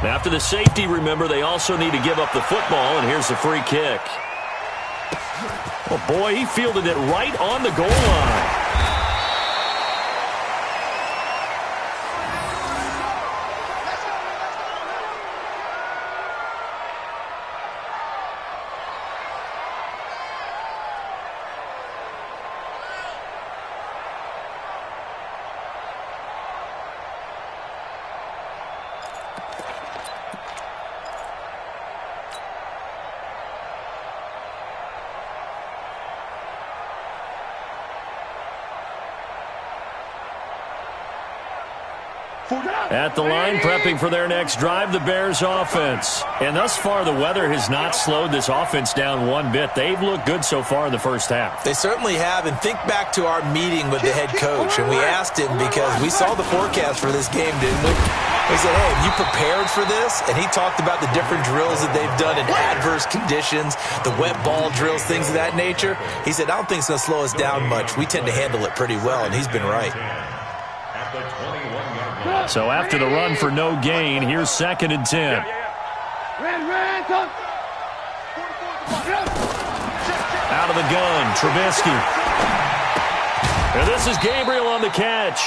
After the safety, remember, they also need to give up the football, and here's the free kick. Oh, boy, he fielded it right on the goal line. At the line, prepping for their next drive, the Bears offense. And thus far, the weather has not slowed this offense down one bit. They've looked good so far in the first half. They certainly have. And think back to our meeting with the head coach. And we asked him because we saw the forecast for this game, didn't we? We said, hey, have you prepared for this? And he talked about the different drills that they've done in adverse conditions, the wet ball drills, things of that nature. He said, I don't think it's going to slow us down much. We tend to handle it pretty well, and he's been right. So after the run for no gain, here's 2nd and 10. Out of the gun, Trubisky. And this is Gabriel on the catch.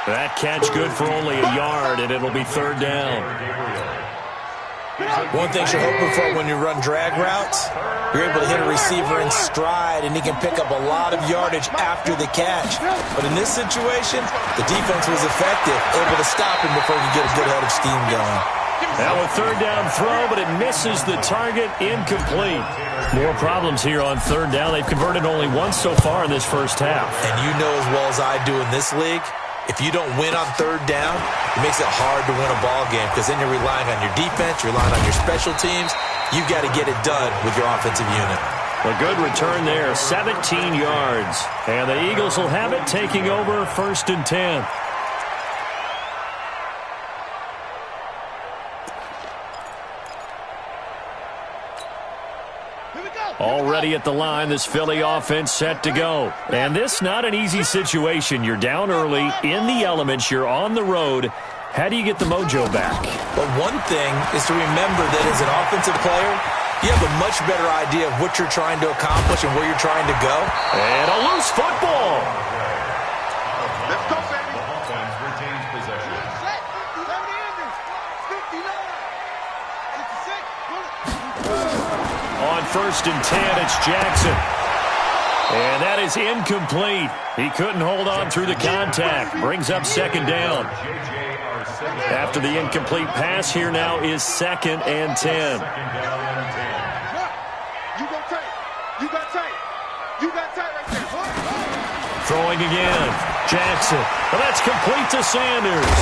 That catch good for only a yard, and it'll be 3rd down. One thing you're hoping for when you run drag routes, you're able to hit a receiver in stride, and he can pick up a lot of yardage after the catch. But in this situation, the defense was effective, able to stop him before he could get a good head of steam going. Now a 3rd down throw, but it misses the target, incomplete. More problems here on 3rd down. They've converted only once so far in this first half. And you know as well as I do in this league, if you don't win on 3rd down, it makes it hard to win a ball game because then you're relying on your defense, you're relying on your special teams. You've got to get it done with your offensive unit. A good return there, 17 yards. And the Eagles will have it, taking over 1st and 10. Already at the line, this Philly offense set to go. And this not an easy situation. You're down early, in the elements, you're on the road. How do you get the mojo back? Well, one thing is to remember that as an offensive player, you have a much better idea of what you're trying to accomplish and where you're trying to go. And a loose football. Let's go, baby. The offense retains possession. On 1st and 10, it's Jackson. And that is incomplete. He couldn't hold on through the contact. Brings up 2nd down. After the incomplete pass, here now is 2nd and 10. Throwing again. Jackson. Well, that's complete to Sanders.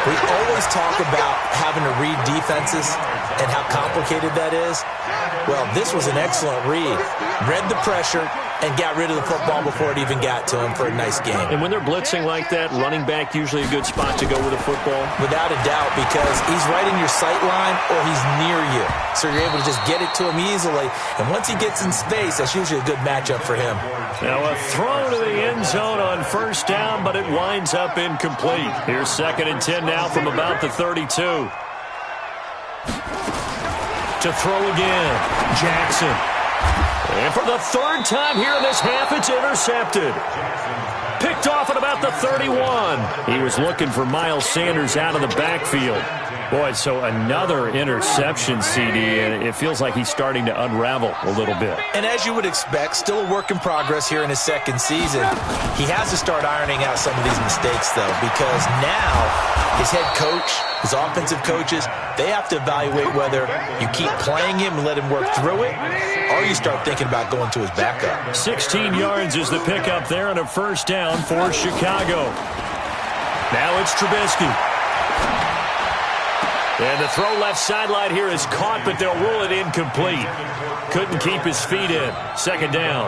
We always talk about having to read defenses and how complicated that is. Well, this was an excellent read. Read the pressure and got rid of the football before it even got to him for a nice game. And when they're blitzing like that, running back usually a good spot to go with a football? Without a doubt, because he's right in your sight line or he's near you. So you're able to just get it to him easily. And once he gets in space, that's usually a good matchup for him. Now a throw to the end zone on 1st down, but it winds up incomplete. Here's 2nd and 10 now from about the 32. To throw again, Jackson. And for the 3rd time here in this half, it's intercepted. Picked off at about the 31. He was looking for Miles Sanders out of the backfield. Boy, so another interception, CD, and it feels like he's starting to unravel a little bit. And as you would expect, still a work in progress here in his 2nd season. He has to start ironing out some of these mistakes, though, because now his head coach, his offensive coaches, they have to evaluate whether you keep playing him and let him work through it, or you start thinking about going to his backup. 16 yards is the pickup there on a 1st down for Chicago. Now it's Trubisky. And the throw left sideline here is caught, but they'll rule it incomplete. Couldn't keep his feet in. 2nd down.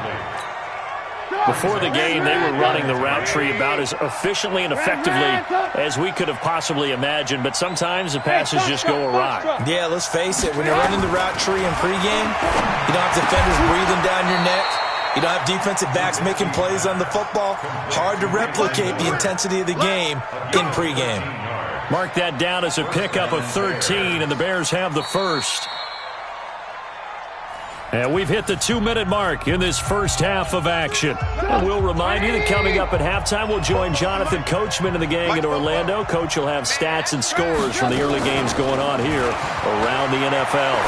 Before the game, they were running the route tree about as efficiently and effectively as we could have possibly imagined, but sometimes the passes just go awry. Yeah, let's face it. When you're running the route tree in pregame, you don't have defenders breathing down your neck. You don't have defensive backs making plays on the football. Hard to replicate the intensity of the game in pregame. Mark that down as a pickup of 13, and the Bears have the first. And we've hit the 2-minute mark in this first half of action. And we'll remind you that coming up at halftime, we'll join Jonathan Coachman and the gang in Orlando. Coach will have stats and scores from the early games going on here around the NFL.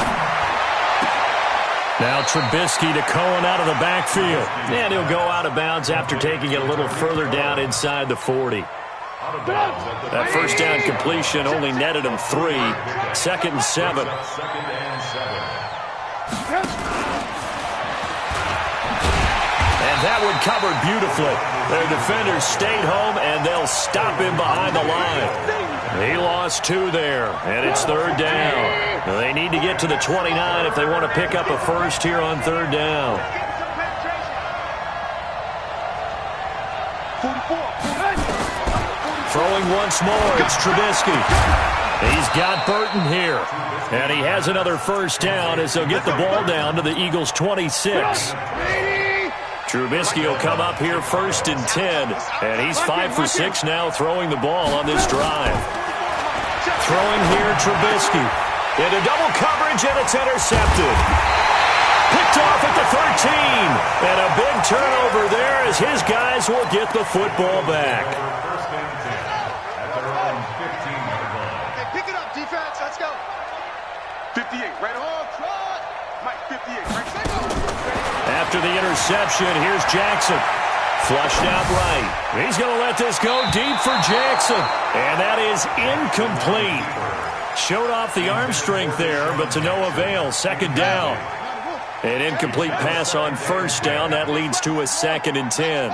Now Trubisky to Cohen out of the backfield. And he'll go out of bounds after taking it a little further down inside the 40. That first down completion only netted him 3. 2nd and 7. And that one covered beautifully. Their defenders stayed home, and they'll stop him behind the line. He lost 2 there, and it's 3rd down. They need to get to the 29 if they want to pick up a first here on 3rd down. Throwing once more, it's Trubisky. He's got Burton here. And he has another first down as they'll get the ball down to the Eagles' 26. Trubisky will come up here 1st and 10. And he's 5 for 6 now throwing the ball on this drive. Throwing here, Trubisky. Into double coverage, and it's intercepted. Picked off at the 13. And a big turnover there as his guys will get the football back. Pick it up, defense. Let's go. 58, right on. Mike, 58, right side. After the interception, here's Jackson. Flushed out right. He's going to let this go deep for Jackson. And that is incomplete. Showed off the arm strength there, but to no avail. 2nd down. An incomplete pass on 1st down. That leads to a 2nd and 10.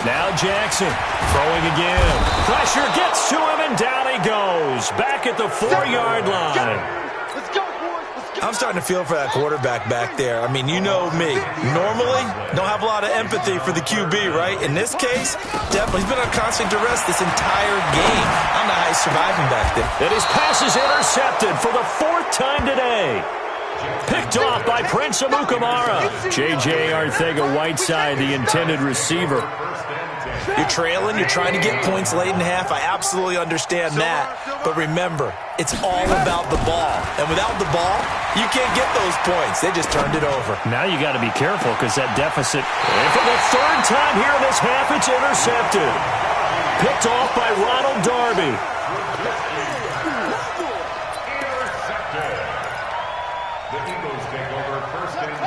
Now Jackson throwing again. Pressure gets to him, and down he goes. Back at the 4-yard line. Let's go, boys. Let's go. I'm starting to feel for that quarterback back there. I mean, you know me. Normally, don't have a lot of empathy for the QB, right? In this case, definitely. He's been on constant duress this entire game. I don't know how he's surviving back there. And his pass is intercepted for the 4th time today. Picked off by Prince Amukamara. J.J. Arcega-Whiteside, the intended receiver. You're trailing. You're trying to get points late in half. I absolutely understand that. But remember, it's all about the ball. And without the ball, you can't get those points. They just turned it over. Now you got to be careful because that deficit. And for the 3rd time here in this half, it's intercepted. Picked off by Ronald Darby.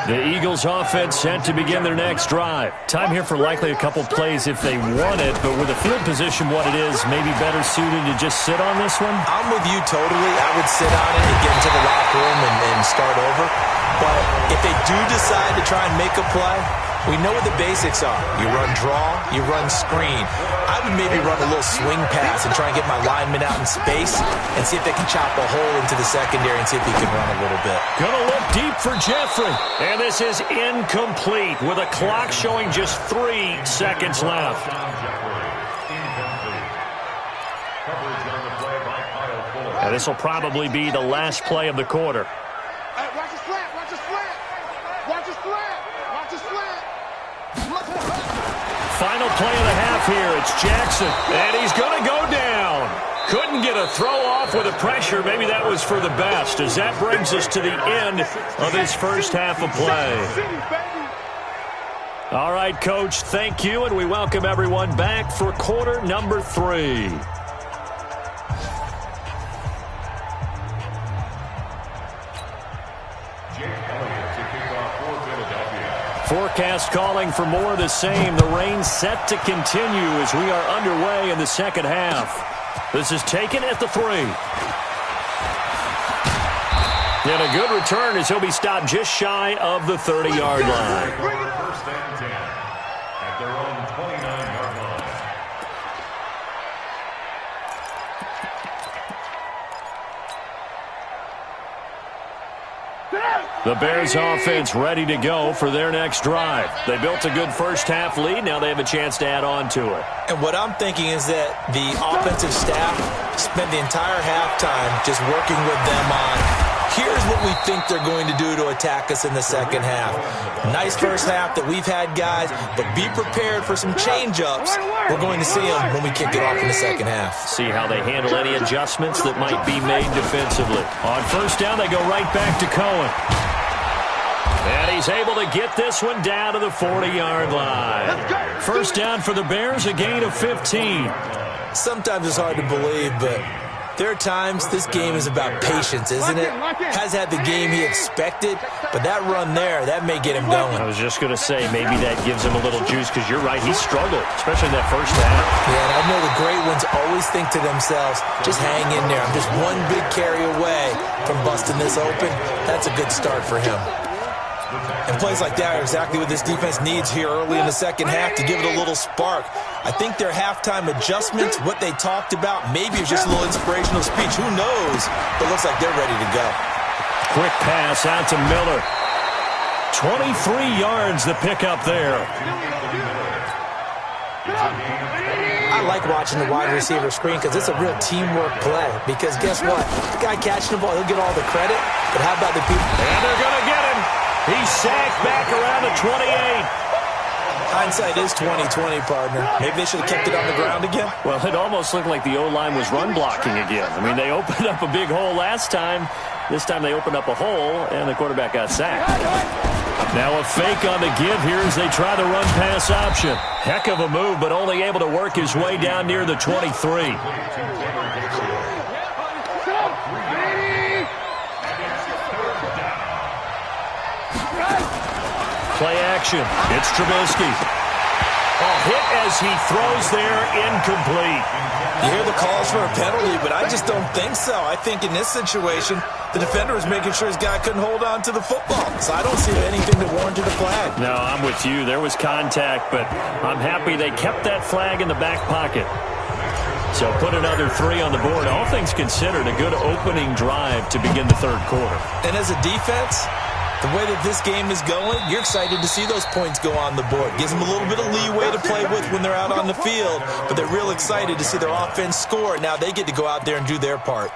The Eagles offense set to begin their next drive. Time here for likely a couple plays if they want it, but with the field position what it is, maybe better suited to just sit on this one? I'm with you totally. I would sit on it and get into the locker room and start over. But if they do decide to try and make a play, we know what the basics are. You run draw, you run screen. I would maybe run a little swing pass and try and get my lineman out in space and see if they can chop a hole into the secondary and see if he can run a little bit. Gonna look deep for Jeffrey. And this is incomplete with a clock showing just 3 seconds left. And this will probably be the last play of the quarter. Hey, watch the slant. Watch the slant. Watch the slant. Watch the slant. Final play of the half here. It's Jackson. And he's going to go down. Couldn't get a throw off with the pressure. Maybe that was for the best, as that brings us to the end of this first half of play. All right, Coach, thank you, and we welcome everyone back for quarter number 3. Forecast calling for more of the same. The rain set to continue as we are underway in the second half. This is taken at the 3. And a good return as he'll be stopped just shy of the 30-yard line. First and 10 at their own 29-yard line. The Bears offense ready to go for their next drive. They built a good first-half lead. Now they have a chance to add on to it. And what I'm thinking is that the offensive staff spent the entire halftime just working with them on here's what we think they're going to do to attack us in the second half. Nice first half that we've had, guys, but be prepared for some change-ups. We're going to see them when we kick it off in the second half. See how they handle any adjustments that might be made defensively. On first down, they go right back to Cohen. And he's able to get this one down to the 40-yard line. First down for the Bears, a gain of 15. Sometimes it's hard to believe, but there are times this game is about patience, isn't it? Has had the game he expected, but that run there, that may get him going. I was just going to say, maybe that gives him a little juice, because you're right, he struggled, especially in that first half. Yeah, and I know the great ones always think to themselves, just hang in there. I'm just one big carry away from busting this open. That's a good start for him. And plays like that are exactly what this defense needs here early in the second half to give it a little spark. I think their halftime adjustments, what they talked about, maybe it's just a little inspirational speech. Who knows? But it looks like they're ready to go. Quick pass out to Miller. 23 yards the pickup there. I like watching the wide receiver screen because it's a real teamwork play. Because guess what? The guy catching the ball, he'll get all the credit. But how about the people? And they're going to get him. He's sacked back around the 28. Hindsight is 20/20, partner. Maybe they should have kept it on the ground again. Well, it almost looked like the O-line was run blocking again. I mean, they opened up a big hole last time. This time they opened up a hole, and the quarterback got sacked. Now a fake on the give here as they try the run-pass option. Heck of a move, but only able to work his way down near the 23. Play action. It's Trubisky. Hit as he throws there, incomplete. You hear the calls for a penalty, but I just don't think so. I think in this situation, the defender was making sure his guy couldn't hold on to the football. So I don't see anything that warranted a flag. No, I'm with you. There was contact, but I'm happy they kept that flag in the back pocket. So put another 3 on the board. All things considered, a good opening drive to begin the third quarter. And as a defense, the way that this game is going, you're excited to see those points go on the board. Gives them a little bit of leeway to play with when they're out on the field, but they're real excited to see their offense score. Now they get to go out there and do their part.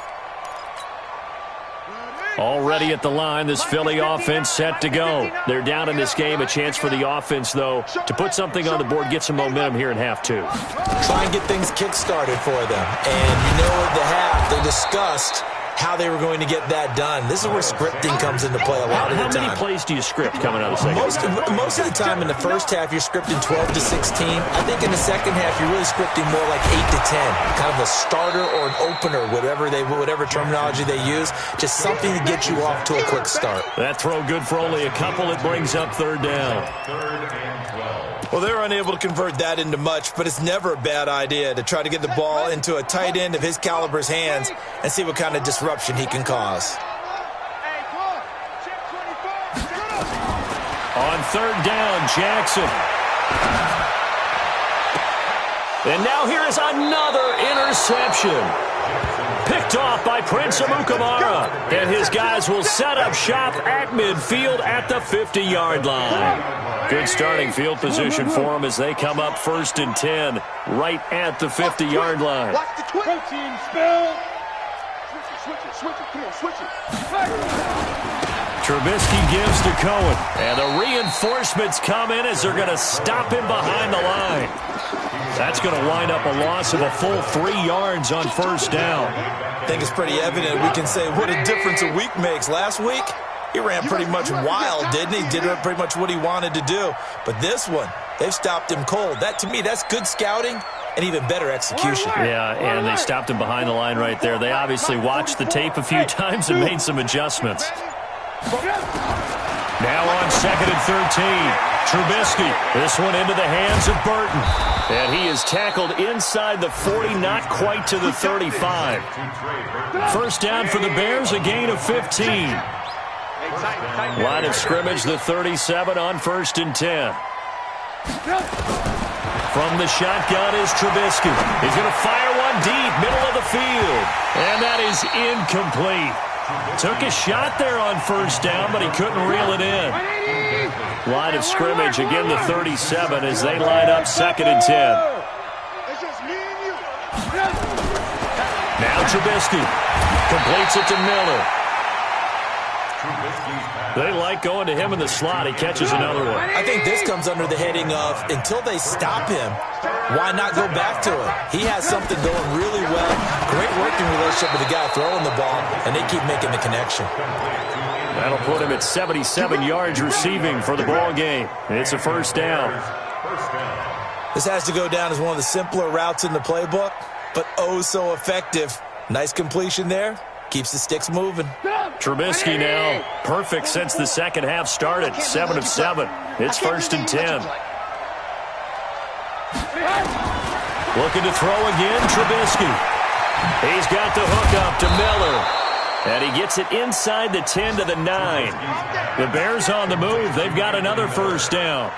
Already at the line, this Philly offense set to go. They're down in this game. A chance for the offense, though, to put something on the board, get some momentum here in half 2. Try and get things kick-started for them. And you know at the half, they discussed how they were going to get that done. This is where scripting comes into play a lot of the time. How many plays do you script coming out of the second half? Most of the time in the first half, you're scripting 12 to 16. I think in the second half, you're really scripting more like 8 to 10. Kind of a starter or an opener, whatever terminology they use. Just something to get you off to a quick start. That throw good for only a couple. It brings up third down. Well, they were unable to convert that into much, but it's never a bad idea to try to get the ball into a tight end of his caliber's hands and see what kind of disruption he can cause. On third down, Jackson. And now here is another interception. Picked off by Prince Amukamara. And his guys will set up shop at midfield at the 50-yard line. Good starting field position for them as they come up 1st and 10 right at the 50-yard line. Watch the twin. Team spell. Switch it. Come on, switch it. Trubisky gives to Cohen. And the reinforcements come in as they're going to stop him behind the line. That's going to wind up a loss of a full 3 yards on first down. I think it's pretty evident. We can say what a difference a week makes. Last week, he ran pretty much wild, didn't he? Did pretty much what he wanted to do. But this one, they've stopped him cold. That, to me, that's good scouting and even better execution. Yeah, and they stopped him behind the line right there. They obviously watched the tape a few times and made some adjustments. Now on 2nd and 13, Trubisky. This one into the hands of Burton. And he is tackled inside the 40, not quite to the 35. First down for the Bears, a gain of 15. Line of scrimmage, the 37 on 1st and 10. From the shotgun is Trubisky. He's going to fire one deep, middle of the field. And that is incomplete. Took a shot there on first down, but he couldn't reel it in. Line of scrimmage, again the 37 as they line up 2nd and 10. Now Trubisky completes it to Miller. They like going to him in the slot. He catches another one. I think this comes under the heading of until they stop him, why not go back to it? He has something going really well. Great working relationship with the guy throwing the ball, and they keep making the connection. That'll put him at 77 yards receiving for the ball game. It's a first down. This has to go down as one of the simpler routes in the playbook, but oh so effective. Nice completion there. Keeps the sticks moving. Trubisky now perfect since the second half started. 7 of 7. It's first and 10. Looking to throw again, Trubisky. He's got the hook up to Miller. And he gets it inside the 10 to the 9. The Bears on the move. They've got another first down.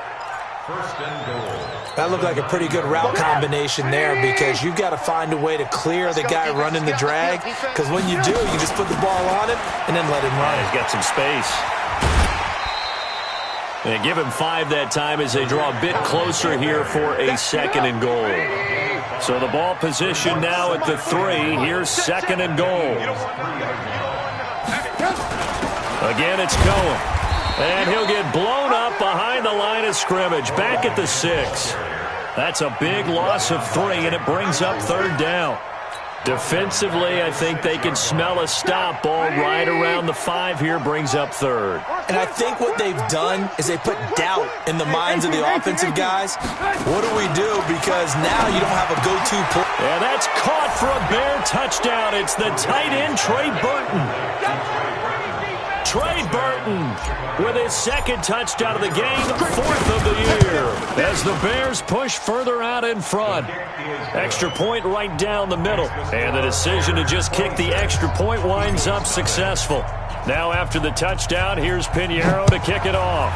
First and goal. That looked like a pretty good route combination there because you've got to find a way to clear the guy running the drag, because when you do, you just put the ball on him and then let him run. He's got some space. They give him 5 that time as they draw a bit closer here for a second and goal. So the ball position now at the 3. Here's second and goal. Again, it's Cohen. And he'll get blown up behind the line of scrimmage. Back at the 6. That's a big loss of 3, and it brings up third down. Defensively, I think they can smell a stop. Ball right around the 5 here brings up third. And I think what they've done is they put doubt in the minds of the offensive guys. What do we do? Because now you don't have a go-to play. And that's caught for a Bear touchdown. It's the tight end, Trey Burton. Trey Burton with his second touchdown of the game, 4th of the year, as the Bears push further out in front. Extra point right down the middle, and the decision to just kick the extra point winds up successful. Now after the touchdown, here's Pinheiro to kick it off.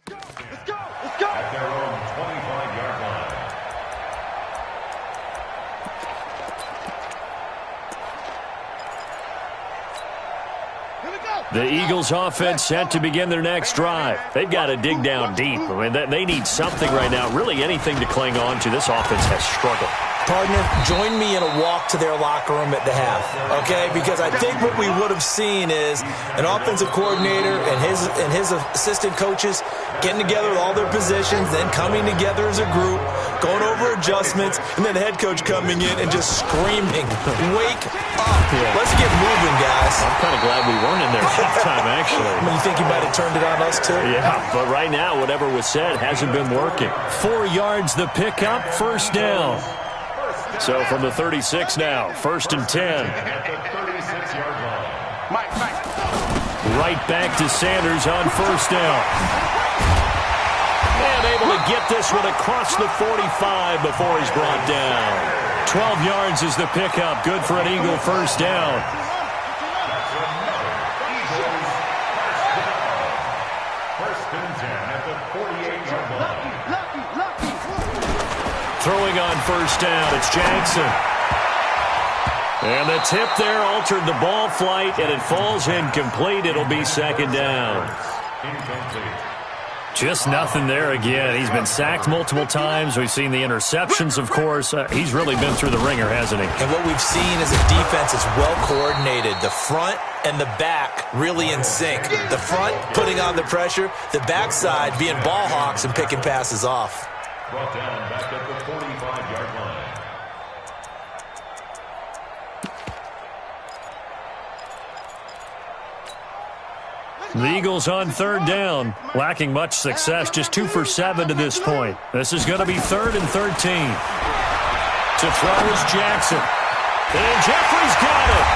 Let's go! At their own 25-yard line. Here we go! The Eagles offense set to begin their next drive. They've got to dig down deep. I mean, they need something right now, really anything to cling on to. This offense has struggled. Partner, join me in a walk to their locker room at the half, okay? Because I think what we would have seen is an offensive coordinator and his assistant coaches getting together with all their positions, then coming together as a group, going over adjustments, and then the head coach coming in and just screaming, "Wake up! Let's get moving, guys." I'm kind of glad we weren't in there halftime, actually. I mean, you think you might have turned it on us, too? Yeah, but right now, whatever was said hasn't been working. 4 yards the pickup, first down. So from the 36 now, first and 10. At the 36-yard line. Mike. Right back to Sanders on first down. And able to get this one across the 45 before he's brought down. 12 yards is the pickup. Good for an Eagle first down. First and 10 at the 48-yard line. Throwing on first down, it's Jackson. And the tip there altered the ball flight, and it falls incomplete. It'll be second down. Incomplete. Just nothing there again. He's been sacked multiple times. We've seen the interceptions, of course. He's really been through the ringer, hasn't he? And what we've seen is a defense that's well coordinated. The front and the back really in sync. The front putting on the pressure, the backside being ball hawks and picking passes off. Brought down back at the 45-yard line. The Eagles on third down, lacking much success, just 2 for 7 to this point. This is going to be 3rd and 13. To throw is Jackson. And Jeffrey's got it.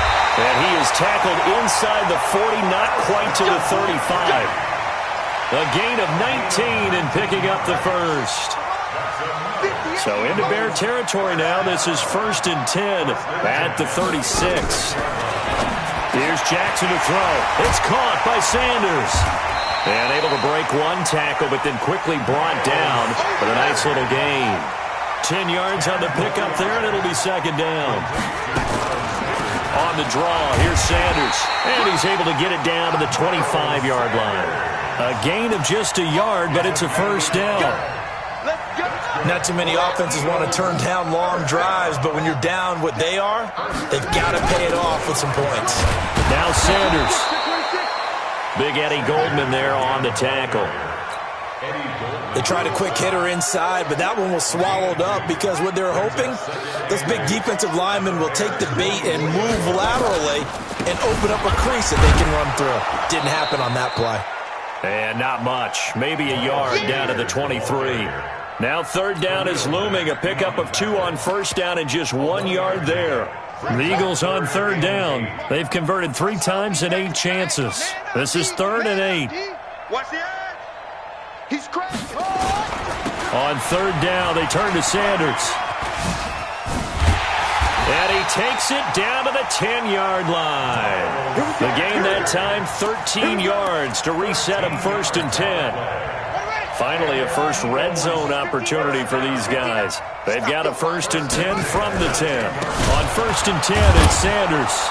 And he is tackled inside the 40, not quite to the 35. A gain of 19 and picking up the first. So into Bear territory now. This is 1st and 10 at the 36. Here's Jackson to throw. It's caught by Sanders. And able to break one tackle, but then quickly brought down for a nice little gain. 10 yards on the pickup there, and it'll be second down. On the draw, here's Sanders. And he's able to get it down to the 25-yard line. A gain of just a yard, but it's a first down. Not too many offenses want to turn down long drives, but when you're down what they are, they've got to pay it off with some points. Now Sanders. Big Eddie Goldman there on the tackle. They tried a quick hitter inside, but that one was swallowed up because what they're hoping, those big defensive linemen will take the bait and move laterally and open up a crease that they can run through. Didn't happen on that play. And not much. Maybe a yard down to the 23. Now third down is looming. A pickup of 2 on first down and just 1 yard there. The Eagles on third down. They've converted 3 times in 8 chances. This is 3rd and 8. Watch the edge. He's cracked. On third down, they turn to Sanders. And he takes it down to the 10-yard line. The gain that time, 13 yards to reset him 1st and 10. Finally, a first red zone opportunity for these guys. They've got a 1st and 10 from the 10. On 1st and 10, it's Sanders.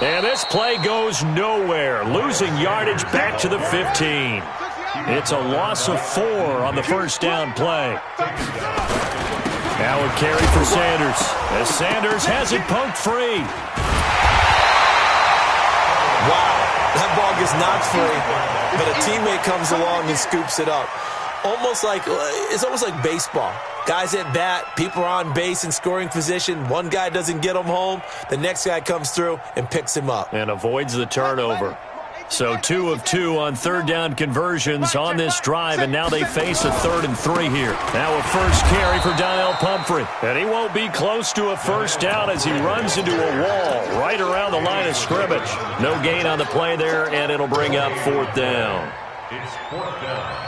And this play goes nowhere, losing yardage back to the 15. It's a loss of 4 on the first down play. Now a carry for Sanders, as Sanders has it poked free. Wow, that ball gets knocked free, but a teammate comes along and scoops it up. It's almost like baseball. Guys at bat, people are on base in scoring position. One guy doesn't get him home. The next guy comes through and picks him up. And avoids the turnover. So 2 of 2 on third down conversions on this drive, and now they face a 3rd and 3 here. Now a first carry for Donnell Pumphrey. And he won't be close to a first down as he runs into a wall right around the line of scrimmage. No gain on the play there, and it'll bring up 4th down. It's 4th down.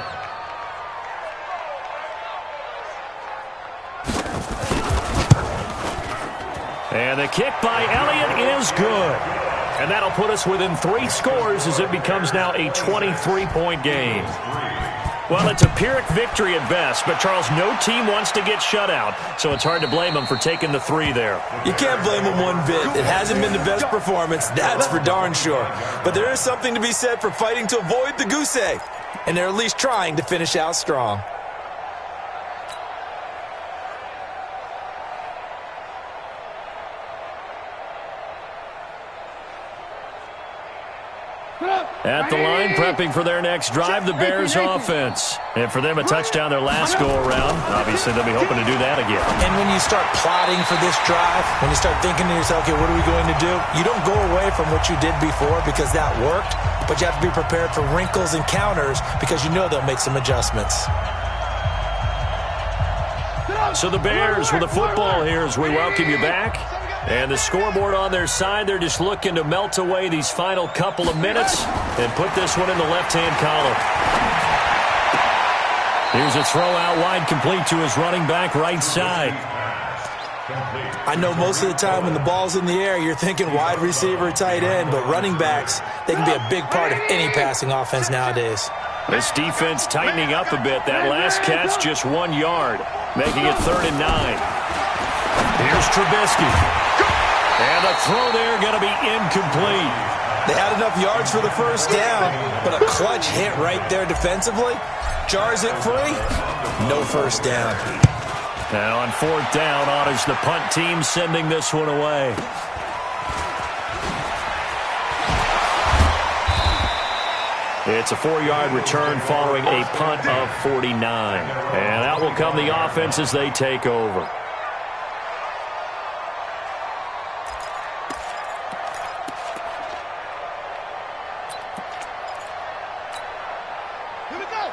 And the kick by Elliott is good. And that'll put us within 3 scores as it becomes now a 23-point game. Well, it's a Pyrrhic victory at best, but Charles, no team wants to get shut out, so it's hard to blame them for taking the 3 there. You can't blame them one bit. It hasn't been the best performance, that's for darn sure. But there is something to be said for fighting to avoid the goose egg, and they're at least trying to finish out strong. At the line, prepping for their next drive, the Bears offense. And for them, a touchdown their last go-around. Obviously, they'll be hoping to do that again. And when you start plotting for this drive, when you start thinking to yourself, okay, what are we going to do? You don't go away from what you did before because that worked, but you have to be prepared for wrinkles and counters because you know they'll make some adjustments. So the Bears with the football here as we welcome you back. And the scoreboard on their side, they're just looking to melt away these final couple of minutes and put this one in the left-hand column. Here's a throw out wide, complete to his running back right side. I know most of the time when the ball's in the air, you're thinking wide receiver, tight end, but running backs, they can be a big part of any passing offense nowadays. This defense tightening up a bit. That last catch just 1 yard, making it 3rd and 9. Here's Trubisky. And the throw there going to be incomplete. They had enough yards for the first down, but a clutch hit right there defensively. Jars it free. No first down. Now on 4th down, honors the punt team sending this one away. It's a 4-yard return following a punt of 49. And out will come the offense as they take over.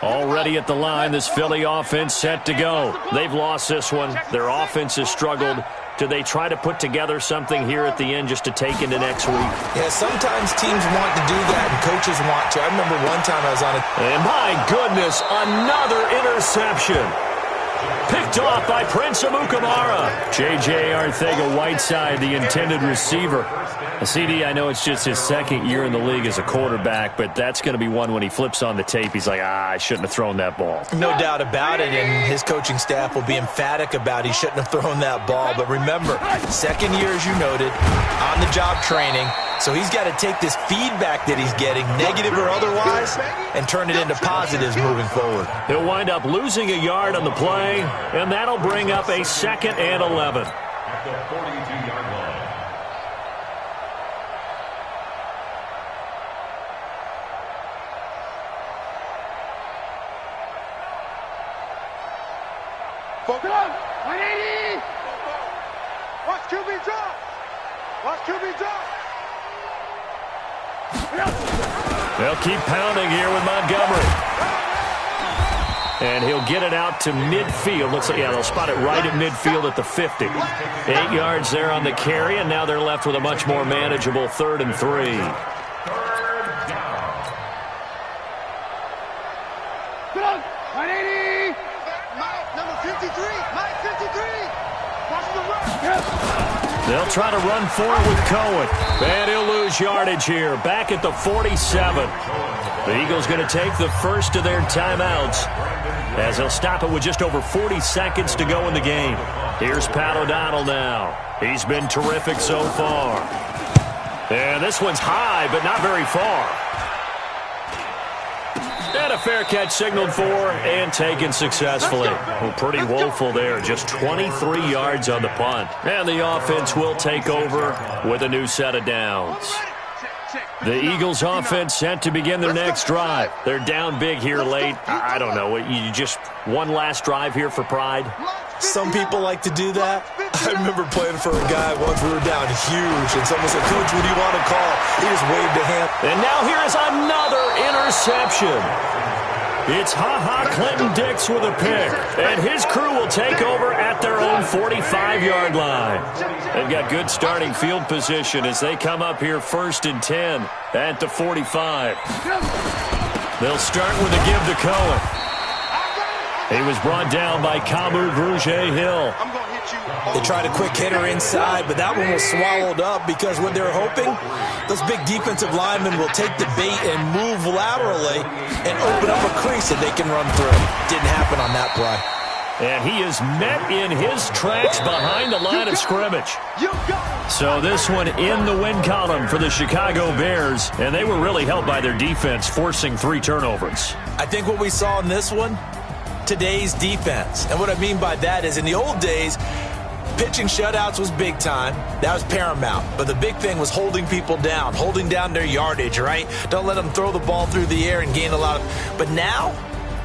Already at the line, this Philly offense set to go. They've lost this one. Their offense has struggled. Do they try to put together something here at the end just to take into next week? Yeah, sometimes teams want to do that and coaches want to. I remember one time I was on a... And my goodness, another interception. Picked off by Prince Amukamara. J.J. Arcega-Whiteside, the intended receiver. CD, I know it's just his second year in the league as a quarterback, but that's going to be one when he flips on the tape. He's like, I shouldn't have thrown that ball. No doubt about it, and his coaching staff will be emphatic about he shouldn't have thrown that ball. But remember, second year, as you noted, on-the-job training. So he's got to take this feedback that he's getting, negative or otherwise, and turn it into positives moving forward. He'll wind up losing a yard on the play, and that'll bring up a 2nd and 11. At the 42-yard line. Focus on 180. Watch QB drop. Watch QB drop. They'll keep pounding here with Montgomery. And he'll get it out to midfield. Looks like, yeah, they'll spot it right at midfield at the 50. 8 yards there on the carry, and now they're left with a much more manageable 3rd and 3. Third down. 180. Mike, number 53. Mike, 53. Watch the run. They'll try to run forward with Cohen. And he'll lose yardage here. Back at the 47. The Eagles going to take the first of their timeouts as they'll stop it with just over 40 seconds to go in the game. Here's Pat O'Donnell now. He's been terrific so far. And this one's high, but not very far. And a fair catch signaled for and taken successfully. Well, pretty woeful there. Just 23 yards on the punt. And the offense will take over with a new set of downs. The Eagles offense set to begin their next drive. They're down big here late. I don't know. You just one last drive here for pride? Some people like to do that. I remember playing for a guy once. We were down huge, and someone said, Coach, what do you want to call? He just waved a hand. And now here is another interception. It's Ha-Ha Clinton Dix with a pick, and his crew will take over at their own 45-yard line. They've got good starting field position as they come up here 1st and 10 at the 45. They'll start with a give to Cohen. He was brought down by Kamu Grugier-Hill. They tried a quick hitter inside, but that one was swallowed up because what they're hoping, those big defensive linemen will take the bait and move laterally and open up a crease that they can run through. Didn't happen on that play. And he is met in his tracks behind the line of scrimmage. So this one in the win column for the Chicago Bears, and they were really helped by their defense, forcing 3 turnovers. I think what we saw in this one, today's defense. And what I mean by that is in the old days, pitching shutouts was big time. That was paramount. But the big thing was holding people down, holding down their yardage, right? Don't let them throw the ball through the air and gain a lot of... But now,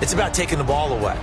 it's about taking the ball away.